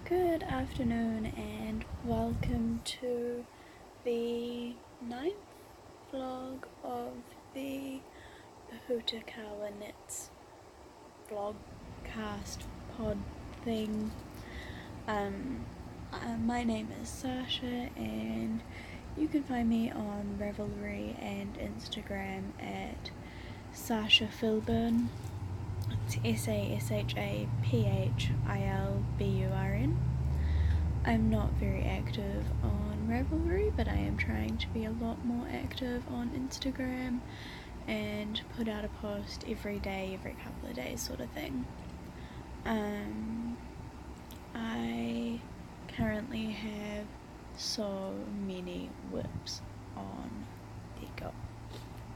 Good afternoon and welcome to the 9th vlog of the Bahutakawa Knits vlogcast pod thing. My name is Sasha and you can find me on Ravelry and Instagram at Sasha Philburn. It's SASHAPHILBURN. I'm not very active on Ravelry, but I am trying to be a lot more active on Instagram and put out a post every day, every couple of days sort of thing. I currentently have so many whips on the go.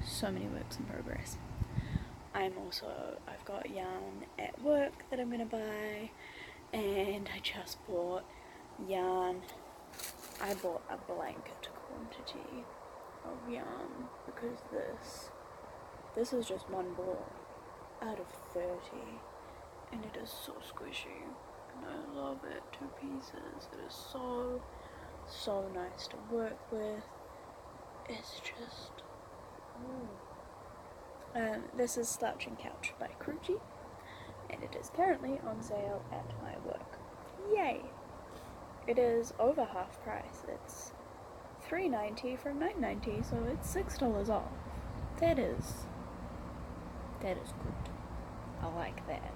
So many works in progress. I've got yarn at work that I'm gonna buy, and I just bought yarn. I bought a blanket quantity of yarn because this is just one ball out of 30 and it is so squishy and I love it to pieces. It is so nice to work with. It's just this is Slouching Couch by Kruji, and it is currently on sale at my work. Yay! It is over half price. It's $3.90 from $9.90, so it's $6 off. That is good. I like that.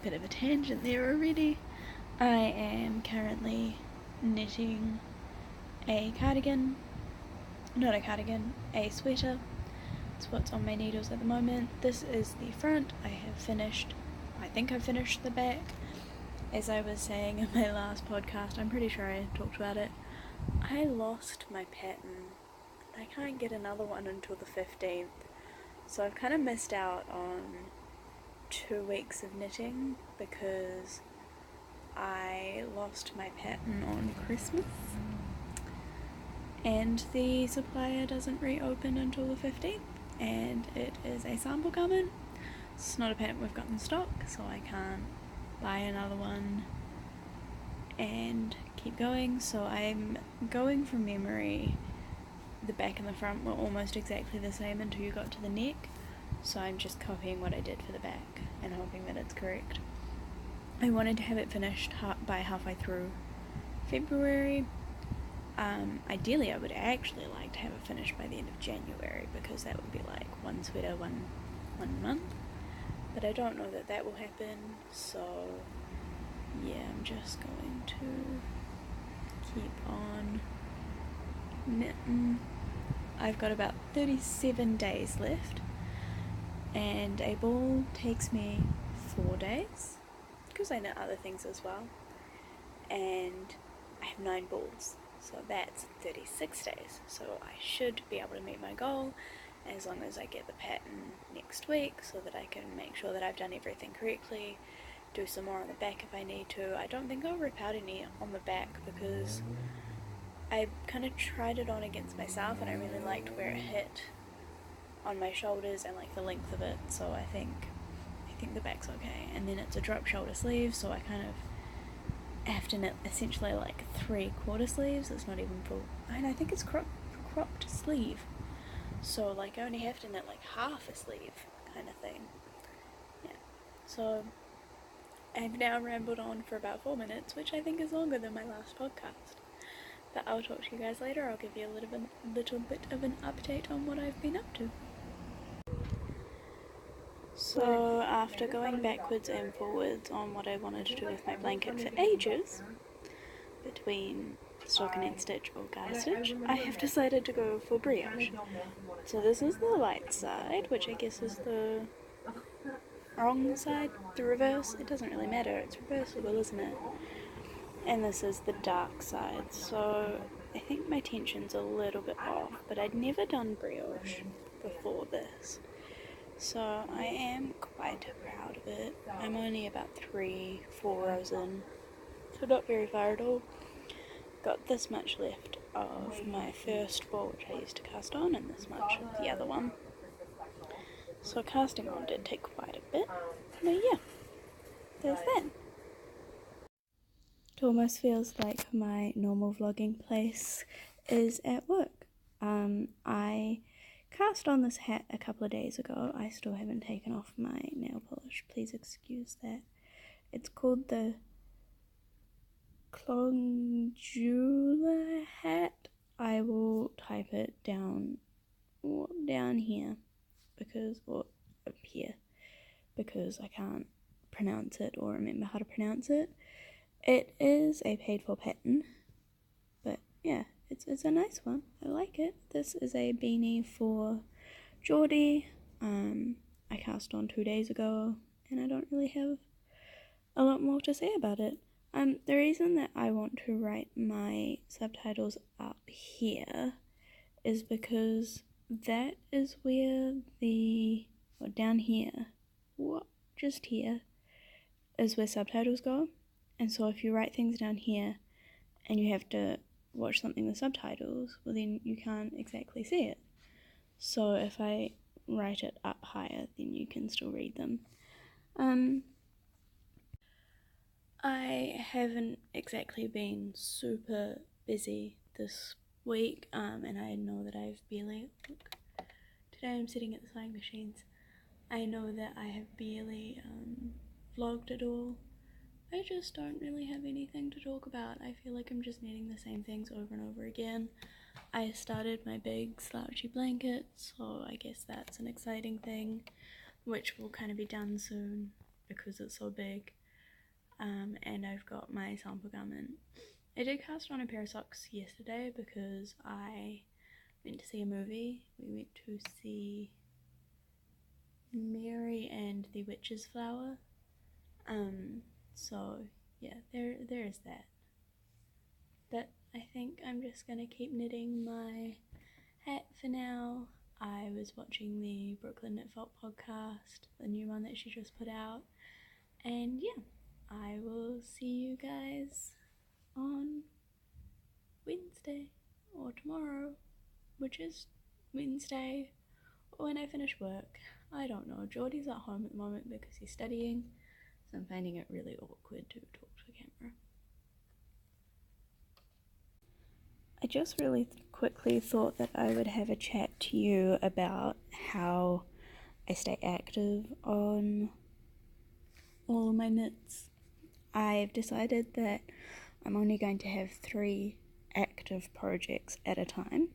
Bit of a tangent there already. I am currently knitting a sweater. It's what's on my needles at the moment. This is the front. I think I've finished the back. As I was saying in my last podcast, I'm pretty sure I talked about it, I lost my pattern. I can't get another one until the 15th, so I've kind of missed out on 2 weeks of knitting because I lost my pattern on Christmas and the supplier doesn't reopen until the 15th, and it is a sample garment. It's not a pattern we've got in stock, so I can't buy another one and keep going. So I'm going from memory. The back and the front were almost exactly the same until you got to the neck, so I'm just copying what I did for the back and hoping that it's correct. I wanted to have it finished by halfway through February. Ideally I would actually like to have it finished by the end of January, because that would be like one sweater, one month, but I don't know that will happen, so yeah, I'm just going to keep on knitting. I've got about 37 days left, and a ball takes me 4 days, because I knit other things as well, and I have 9 balls, so that's 36 days, so I should be able to meet my goal as long as I get the pattern next week, so that I can make sure that I've done everything correctly, do some more on the back if I need to. I don't think I'll rip out any on the back because I kind of tried it on against myself and I really liked where it hit on my shoulders and like the length of it, so I think the back's okay. And then it's a drop shoulder sleeve, so I kind of have to knit essentially like 3/4 sleeves. It's not even full, and I think it's cropped sleeve, so like I only have to knit like half a sleeve kind of thing. Yeah, so I've now rambled on for about 4 minutes, which I think is longer than my last podcast, but I'll talk to you guys later. I'll give you a little bit of an update on what I've been up to. So after going backwards and forwards on what I wanted to do with my blanket for ages, between stockinette stitch or garter stitch, I have decided to go for brioche. So this is the light side, which I guess is the wrong side, the reverse. It doesn't really matter, it's reversible, isn't it? And this is the dark side, so I think my tension's a little bit off, but I'd never done brioche before this, so I am quite proud of it. I'm only about 3-4 rows in, so not very far at all. Got this much left of my first ball, which I used to cast on, and this much of the other one. So casting on did take quite a bit, but yeah, there's that. It almost feels like my normal vlogging place is at work. I cast on this hat a couple of days ago. I still haven't taken off my nail polish. Please excuse that. It's called the Clongula hat. I will type it down here or up here because I can't pronounce it or remember how to pronounce it. It is a paid for pattern, but yeah, it's a nice one. I like it. This is a beanie for Geordie. I cast on 2 days ago, and I don't really have a lot more to say about it. The reason that I want to write my subtitles up here is because that is where down here, just here, is where subtitles go. And so if you write things down here and you have to watch something with subtitles, well then you can't exactly see it. So if I write it up higher, then you can still read them. I haven't exactly been super busy this week, and I know that today I'm sitting at the sewing machines. I know that I have barely vlogged at all. I just don't really have anything to talk about. I feel like I'm just knitting the same things over and over again. I started my big slouchy blanket, so I guess that's an exciting thing, which will kind of be done soon because it's so big. And I've got my sample garment. I did cast on a pair of socks yesterday because I went to see a movie. We went to see Mary and the Witch's Flower. So yeah, there is that. But I think I'm just gonna keep knitting my hat for now. I was watching the Brooklyn Knit Felt podcast, the new one that she just put out, and yeah, I will see you guys on Wednesday or tomorrow, which is Wednesday, or when I finish work. I don't know. Geordie's at home at the moment because he's studying, so I'm finding it really awkward to talk to a camera. I just really quickly thought that I would have a chat to you about how I stay active on all of my knits. I've decided that I'm only going to have 3 active projects at a time.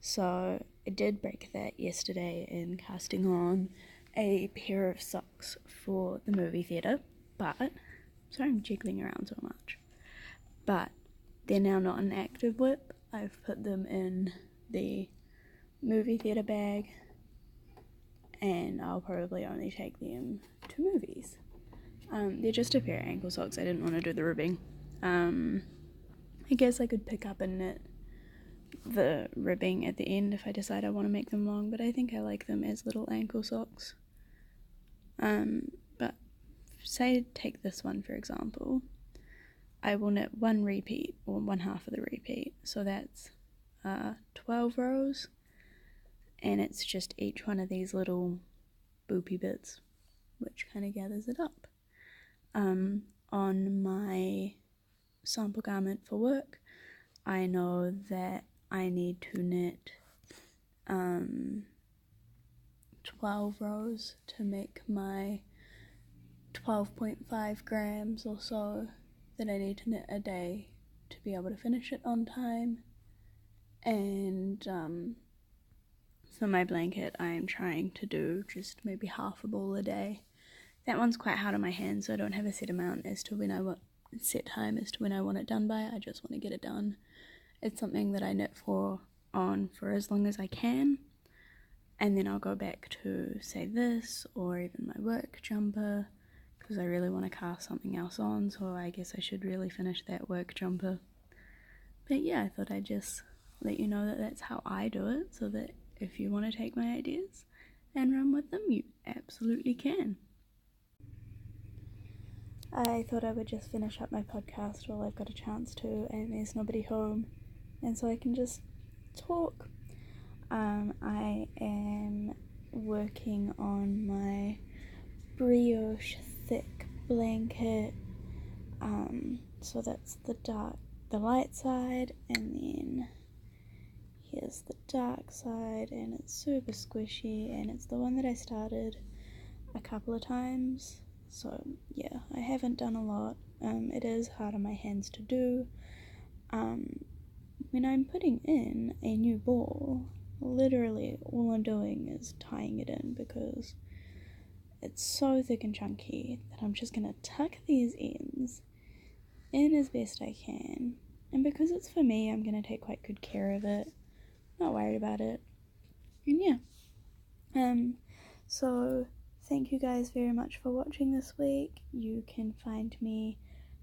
So I did break that yesterday in casting on a pair of socks for the movie theatre, but, sorry I'm jiggling around so much, but they're now not an active whip. I've put them in the movie theatre bag, and I'll probably only take them to movies. They're just a pair of ankle socks. I didn't want to do the ribbing. I guess I could pick up and knit the ribbing at the end if I decide I want to make them long, but I think I like them as little ankle socks. But say take this one for example, I will knit one repeat, or one half of the repeat, so that's 12 rows, and it's just each one of these little boopy bits which kind of gathers it up. On my sample garment for work, I know that I need to knit 12 rows to make my 12.5 grams or so that I need to knit a day to be able to finish it on time. And for my blanket, I'm trying to do just maybe half a ball a day. That one's quite hard on my hands, so I don't have a set amount as to when I want set time as to when I want it done by. I just want to get it done. It's something that I knit for as long as I can, and then I'll go back to say this or even my work jumper because I really want to cast something else on, so I guess I should really finish that work jumper. But yeah, I thought I'd just let you know that that's how I do it, so that if you want to take my ideas and run with them, you absolutely can. I thought I would just finish up my podcast while I've got a chance to and there's nobody home, and so I can just talk. I am working on my brioche thick blanket. So that's the light side, and then here's the dark side, and it's super squishy, and it's the one that I started a couple of times. So yeah, I haven't done a lot. It is hard on my hands to do. When I'm putting in a new ball, literally all I'm doing is tying it in because it's so thick and chunky that I'm just gonna tuck these ends in as best I can. And because it's for me, I'm gonna take quite good care of it. Not worried about it. And yeah. So thank you guys very much for watching this week. You can find me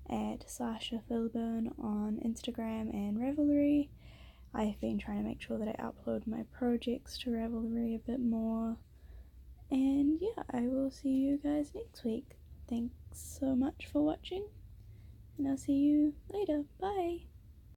at Sasha Filburn on Instagram and Ravelry. I've been trying to make sure that I upload my projects to Ravelry a bit more. And yeah, I will see you guys next week. Thanks so much for watching, and I'll see you later. Bye!